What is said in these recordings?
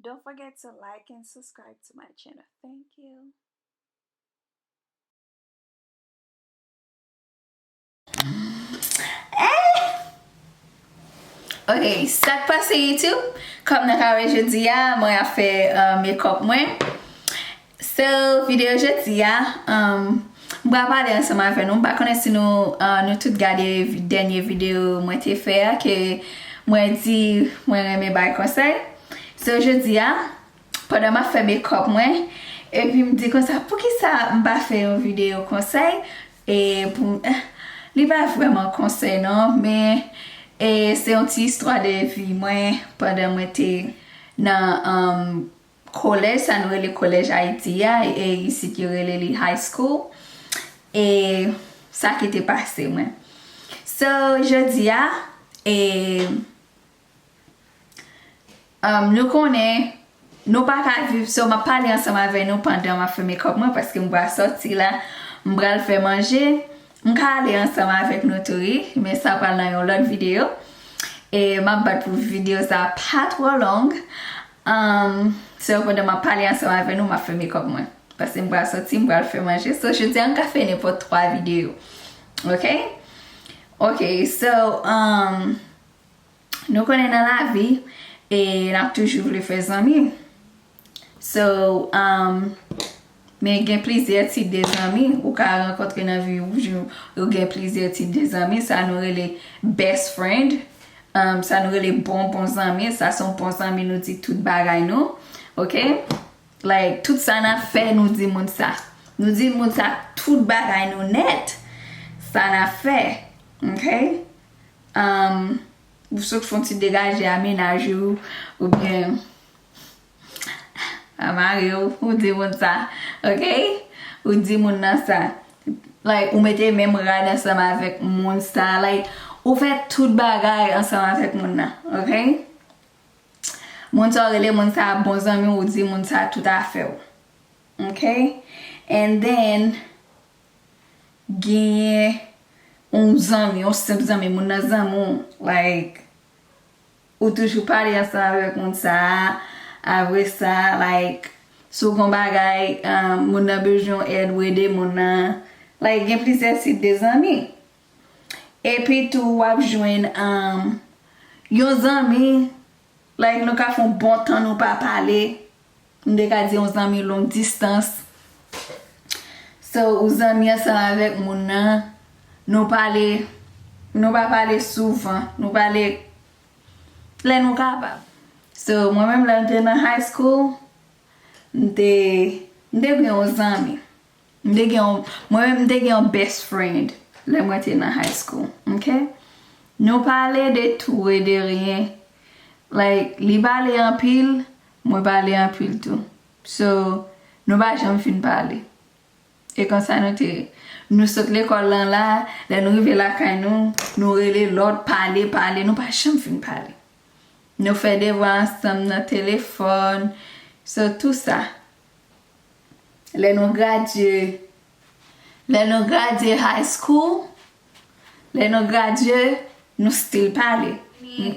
Don't forget to like and subscribe to my channel. Thank you. Ok, sak pase YouTube, kom nan kare jodi ya, mwen a fe make-up mwen. So, video jodi ya, mwen pale ansama ve nou, mwen konen si nou tout gade denye video mwen te fe ya, ke mwen di mwen reme bay konsey. So, jodi ya, podan mwen fe make-up mwen, epi mdi konsa, pou ki sa mba fe yon video konsey, e pou, li ba vreman konsey non, men, e se yon ti istwa de vi mwen padan mwen te nan kolej, sa nou rele kolej Haiti ya, e isi ki rele li high school, e sa ki te pase mwen. So, jodi ya, nou konen, nou pa ka viv, so ma pale ansama ve nou pandan ma fe make-up mwen, paske mwa sorti la, mbra l fe manje, mka ale ansama avek nou touri, men sa pal nan yon lot video. E map bat pou video sa pa tro long. So pwede ma pale ansama avek nou ma fe make-up mwen. Pase mbra soti, mbra l fe manje. So jodi an ka fe nepo 3 video. Ok? Ok, so nou konen nan la vi, e nap toujou vle fe zanmiw. So, men gen plizye tip de zanmiw, ou ka renkontre nan vi ou gen plizye tip de zanmiw, sa nou rele best friend, sa nou rele bon zanmiw, sa son bon zanmiw nou di tout bagay nou, ok? Like, tout sa nan fe nou di moun sa. Nou di moun sa tout bagay nou net, sa nan fe, ok? Ou sou k fon ti degaje amenaj ou bien amare ou di moun sa, ok? Ou di moun nan sa. Like, ou mette mem rad ansama avek moun sa. Like, ou fe tout bagay ansama avek moun nan, ok? Moun sa rele moun sa bon zanmiw ou di moun sa tout a fe ou. Ok? And then, genye un zanmiw, un simp zanmiw, moun nan zanmiw. Like, ou toujou pale ansama avek moun sa, avre sa, like, sou kon bagay, moun nan bejoun edwede moun nan, like, gen plizye sit de zanmiw. E pi tou wap jwen, yon zanmiw, like, nou ka fon bon tan nou pa pale, nou de ka di yon zanmiw long distance. So, ou zanmiw asan avek moun nan, nou pa pale souvan, nou pale, le nou kapab. So, mwen mèm la nte nan high school, nte gen yon zanmiw. Mwen mte gen yon best friend, le mwen te nan high school, ok? Nou pale de tout e de rien. Like, li pale an pil, mwen pale an pil tou. So, nou ba jam fin pale. E konsa nou sot l'ekol lan la, le nou rive la kay nou rele lot pale, nou ba jam fin pale. Nou fè devwa ansam nan telefon. So, tout sa. Le nou gradye high school, le nou gradye, nou stil pale.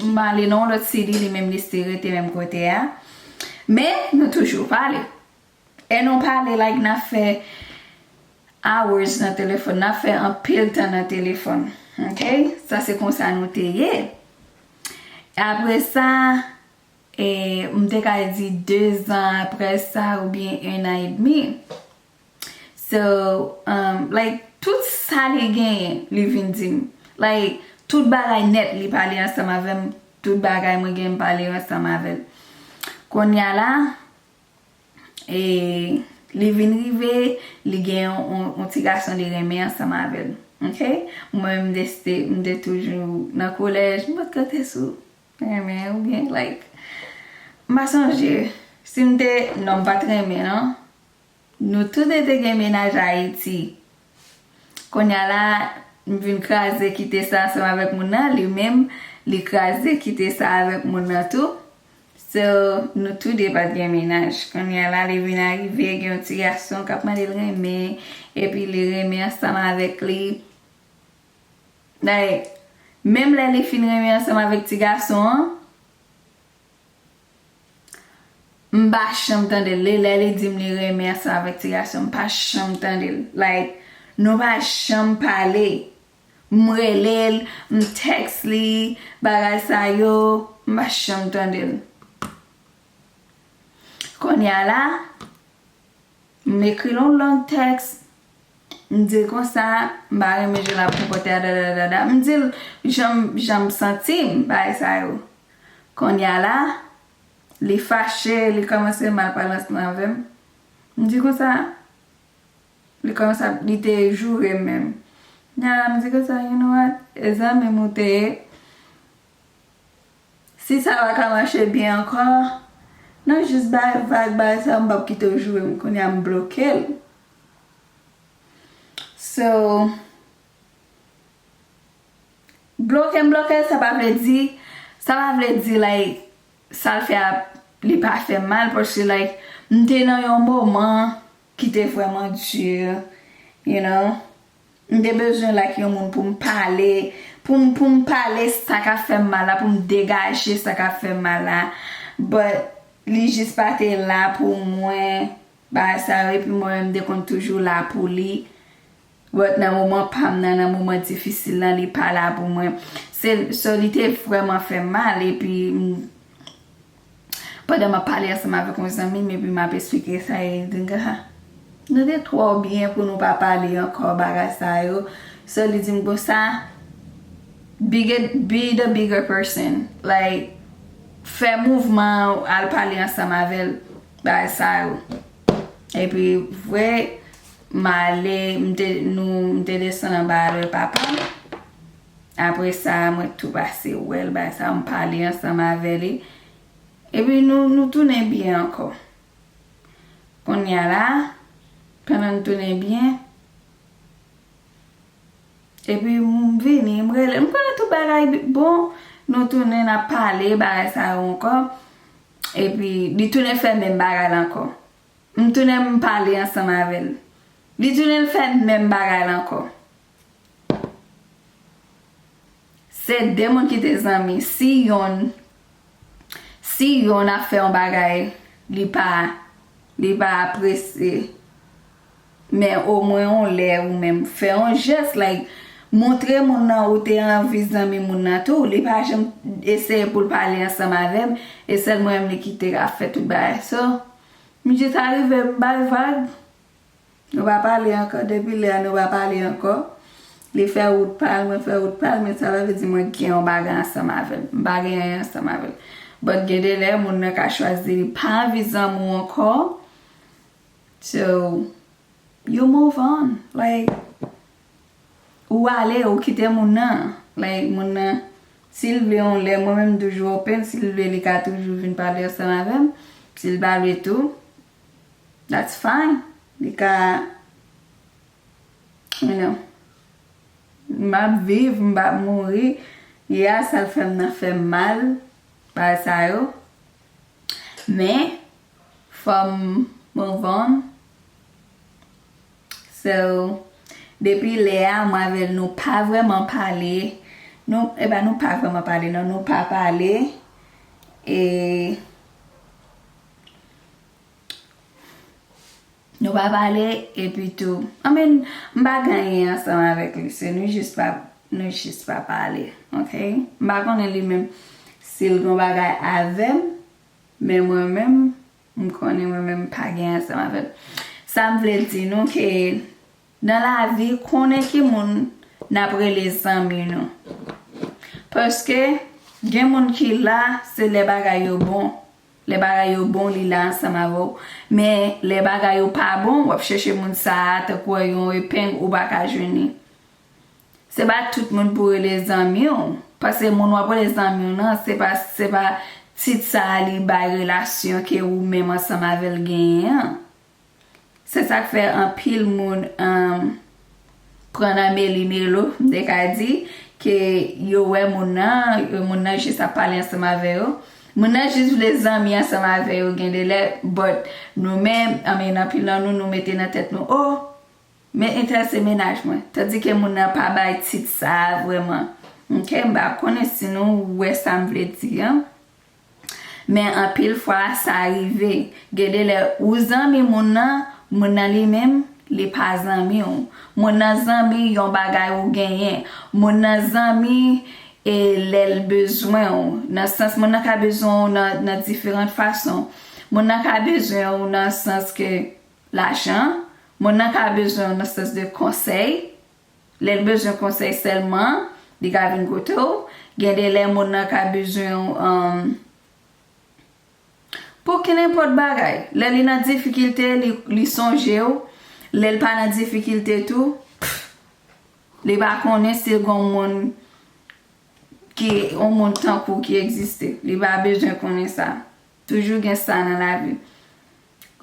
Mman li non lot sidi li menm li stil rete menm kote ya. Men, nou toujou pale. E nou pale like na fè hours nan telefon, na fè an pil tan nan telefon. Ok? Sa se konsa nou te ye. Apre sa, mte ka di 2 an apre sa ou bien 1 an et demi. So, like, tout sa li gen li vin dim. Like, tout bagay net li pale ansama avem, tout bagay mwen gen pale ansama avem. Konya la, li vin rive, li gen on ti gason li reme ansama avem. Ok? Mwen mde toujou nan kolej, mwen kote sou. Reme ou bien, like, mba sonje, si mte non bat reme, non? Nou tout ete gen menaj Haiti. Konya la, mvin kraze kite sa ansama avek moun nan, li mem, li kraze kite sa avek moun nan tou. So, nou tout de bat gen menaj. Konya la, li vin arrive, gen ti gason kapman li reme, epi li reme ansama avek li. Like, même là, les filles reme ensemble avec ti garçon, m'pa cham tande li di m'li remer sa avec ti garçon m'pa cham tande like nou pa cham pale m'rele m'text li bagay sa yo m'pa cham tande konya la m'écrit long texte m'dit comme ça m'ba remer je la popote da m'dit j'am senti bagay sa yo konya la li fâché, li commencé mal parler avec moi. Me dit comme ça, li commencé à li te jouer même. Me dit comme ça, you know what, zanmiw te, si ça va marcher bien encore, non juste vague ça m'pa qui te jouer, qu'on y a me bloqué. So bloquer ça va veut dire like ça le fait li pas fait mal parce que like m'était dans un moment qui était vraiment dur, you know. M'était besoin like un monde pour me parler, pour me parler ça qui fait mal là, pour me dégager ça qui fait mal là. But li juste pas été là pour moi, bah ça et puis moi me décompte toujours là pour lui. But dans moment pas dans moment difficile là, li pas là pour moi. C'est solité vraiment fait mal et puis pendant ma parler ensemble avec mes amis mais puis m'a expliqué ça et donc nous était trop bien pour nous pas parler encore bagay ça yo so li dit me ça be the bigger person like faire mouvement à parler ensemble avec bagay ça yo et puis vrai m'aller nous descendre en bas le papa après ça moi tout passé well bah ça on parler ensemble avec lui. Et puis nous tournons bien encore. Qu'on y a là, pendant nous tournons bien. Et puis m'vini, m'rele, m'konne tout bagay bon, nous tournons à parler bagay ça encore. Et puis li tourne faire même bagay encore. M'tourne m'parler ensemble avec elle. Li tourne faire même bagay encore. C'est des gens qui te zanmiw si yon a fait un bagay li pas apprécié mais au moins on l'air ou même faire un geste like montrer mon nan ou te envie zanmi moun nan tout li pas jamais essayer pour parler ensemble avec et seulement même li qui te a fait tout bagay ça me dit arrivé vague nous va parler encore depuis là nous va parler encore li fait ou parle mais ça veut dire moi qui on bagay ensemble avec but gede le moun nan ka choisi pas vizan mou encore so you move on like ou aller ou quitter moun nan like moun nan s'il veut on le moi même toujours open s'il veut li ka toujours venir parler ensemble avec s'il parle tout that's fine li ka you know m'a vivre m'a mourir ya ça fait mal par ça yo mais from move on so depuis là moi avec nous pas vraiment parler nous nous pas vraiment parler non nous pas parler et nous pas parler et puis tout I mean m'pa gagner ensemble avec lui c'est nous juste pas parler OK m'pa connait lui même s'il gon bagay avec mais moi-même m'connais moi-même pas gagner ensemble avec ça me veut dire nous que dans la vie connait qui moun n'après les zanmiw nous parce que gen moun qui là c'est les bagay yo bon li là ensemble avec mais les bagay yo pas bon ou chercher moun ça te quoi yon épingle ou pas ka joindre c'est pas tout le monde pour les zanmiw parce que mon pour les zanmiw non c'est pas tit ça li ba relation que ou même ensemble avec gen c'est ça que fait un pile moun prendre amélimelo de ka di que yo ouais moun nan juste à parler ensemble avec eux moun nan juste les zanmiw ensemble avec eux gen de lè but nous même en pile nous mettez dans tête nous oh mais intéressé ménage moi tandis que moun nan pas bay tit ça vraiment OK bah connait sinon ouais ça me veut dire Men an pil fwa sa arrive. Gede le ou zanmi moun nan li même li pa zanmiw. Moun nan zanmi yon bagay ou genyen. Moun nan zanmi lel bezwen ou. Nan sens moun nan ka bezwen nan diferent fason. Moun nan ka bezwen ou nan sens ke l'argent. Moun nan ka bezwen nan sens de conseil. Lel bezwen conseil seulement. Li ka vin kote ou. Gede le moun nan ka bezwen pour que n'importe bagay. Lè li nan difficulté, li sonje ou. Lè li pa nan difficulté tout. Li ba konnen si gon moun ki on moun tankou ki existe. Li ba bejan konnen sa. Toujou gen sa nan la vi.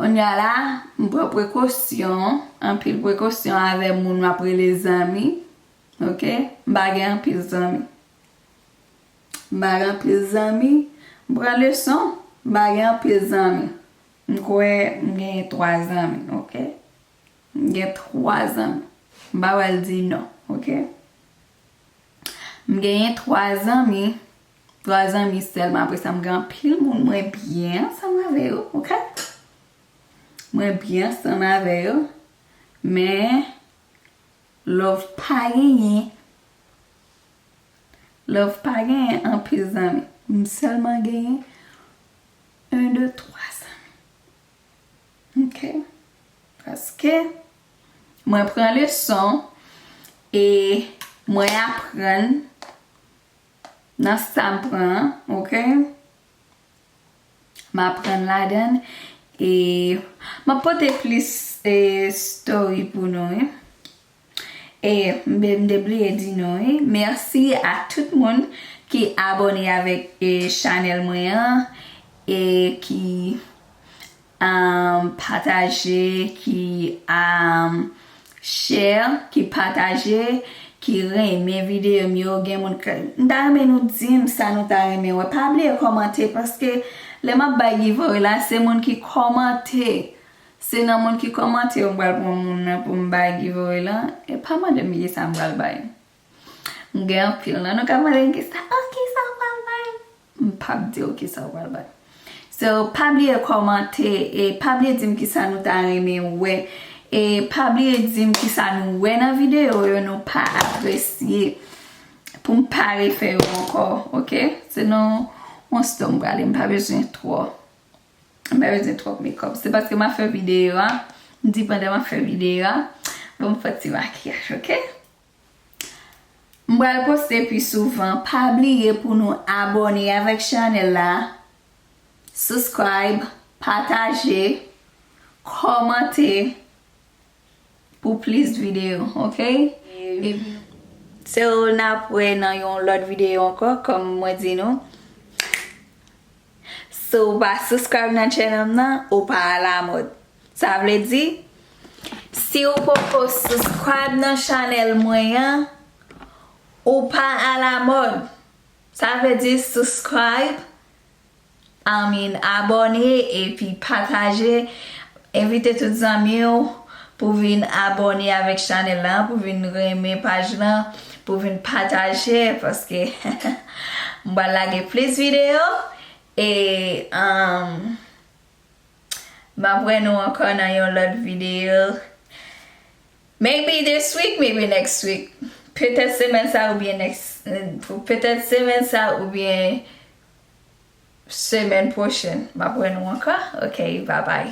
On y a la, mpre précaution, an pil précaution ave moun apre les amis. Ok? Mba gen an pil zami. Mba gen an pil zami. Mpre leçon. Bagan pil zami. Mkwe mgen 3 zami, ok? Mgen 3 zami. Mba wal di non, ok? Mgen 3 zami. 3 zami selman. Apre sa mgen pil moun mwen bien san ave yo, ok? Mwen bien san ave yo. Men love pa genye. Love pa genye an pil zami. Selman genye 1, 2, 3 zami. Ok? Paske mwen pren leçon e mwen apren nan sa mpren, ok? M'apren la den e m'apote plis story pou nou. E mdebliye di nou. Merci a tout moun ki abone avek channel mwen. Et qui partage, qui share, qui partage, qui reme vidéo myo gen moun ka. Ndame nou dim sa nou ta reme we. Pa oublier commenter parce que le m'a bay giveaway la c'est moun ki commenter. C'est nan moun ki commenter ou mbal pou moun pou mbay giveaway la. Et pas mal de milliers sa mbal bay. Gen pil nan nou ka malen ki sa ok sa mbal bay. M'pap di ok sa mbal bay. So, pa oublier commenter et pa oublier dim ki sa nou ta reme we. Et pa oublier dim ki sa nou we nan video yo nou pa apresye pou m'pa refe yo ankor, ok? Sinon, on stop m'brale, m'pa bezen trop. M'pa bezen trop make-up. C'est parce que m'a fait vidéo, m'di pendant m'a fait vidéo, bon m'fè ti makyaj, ok? M'brale poste pi souvent. Pa oublier pou nou abone avèk channel la. Subscribe, partager, commenter pour plus de vidéos, ok? So, na pouè nan yon lot vidéo encore, comme moi di nou. So, ba subscribe nan channel nan, ou pa à la mode. Ça vle di, si ou pou subscribe nan channel mwen, ou pa à la mode. Ça vle di subscribe, abonner et puis partager, inviter tout zanmiw pour venir abonner avec channel là, pour venir aimer page là, pour venir partager parce que m'ba lage plus vidéos et m'apre nou encore dans yon lot vidéo. Maybe this week, maybe next week. Peut-être semaine ça ou bien peut-être semaine ça ou bien semaine prochaine. M'apre nou encore. Ok, bye bye.